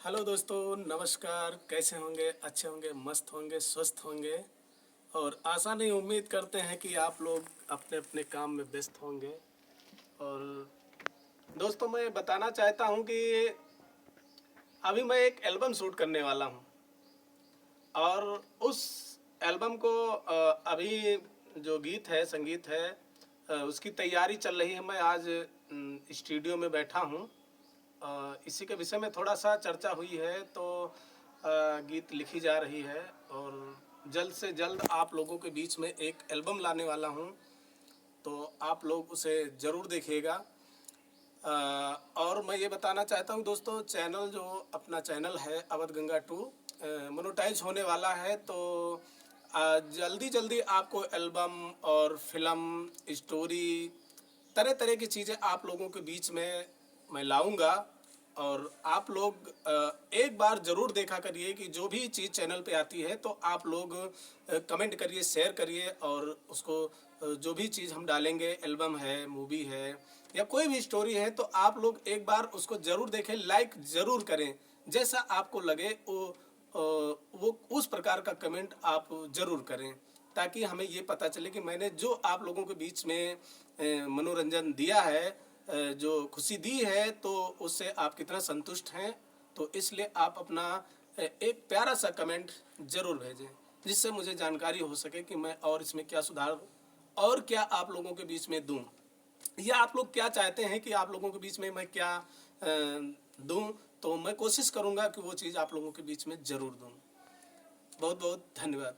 Hello दोस्तों, नमस्कार। कैसे होंगे? अच्छे होंगे, मस्त होंगे, स्वस्थ होंगे। और आशा नहीं, उम्मीद करते हैं कि आप लोग अपने अपने काम में व्यस्त होंगे। और दोस्तों, मैं बताना चाहता हूं कि अभी मैं एक एल्बम शूट करने वाला हूं। और उस एल्बम को अभी जो गीत है, संगीत है, उसकी तैयारी चल रही है। मैं आज स्टूडियो में बैठा हूं। इसी के विषय में थोड़ा सा चर्चा हुई है, तो गीत लिखी जा रही है। और जल्द से जल्द आप लोगों के बीच में एक एल्बम लाने वाला हूं, तो आप लोग उसे ज़रूर देखिएगा। और मैं ये बताना चाहता हूं दोस्तों, चैनल जो अपना चैनल है अवध गंगा 2 मोनेटाइज होने वाला है। तो जल्दी जल्दी आपको एल्बम और फिल्म स्टोरी, तरह तरह की चीज़ें आप लोगों के बीच में मैं लाऊंगा। और आप लोग एक बार ज़रूर देखा करिए कि जो भी चीज़ चैनल पे आती है, तो आप लोग कमेंट करिए, शेयर करिए। और उसको जो भी चीज़ हम डालेंगे, एल्बम है, मूवी है, या कोई भी स्टोरी है, तो आप लोग एक बार उसको ज़रूर देखें, लाइक ज़रूर करें। जैसा आपको लगे वो उस प्रकार का कमेंट आप ज़रूर करें, ताकि हमें ये पता चले कि मैंने जो आप लोगों के बीच में मनोरंजन दिया है, जो खुशी दी है, तो उससे आप कितना संतुष्ट हैं। तो इसलिए आप अपना एक प्यारा सा कमेंट ज़रूर भेजें, जिससे मुझे जानकारी हो सके कि मैं और इसमें क्या सुधार और क्या आप लोगों के बीच में दूं, या आप लोग क्या चाहते हैं कि आप लोगों के बीच में मैं क्या दूं। तो मैं कोशिश करूंगा कि वो चीज़ आप लोगों के बीच में ज़रूर दूं। बहुत बहुत धन्यवाद।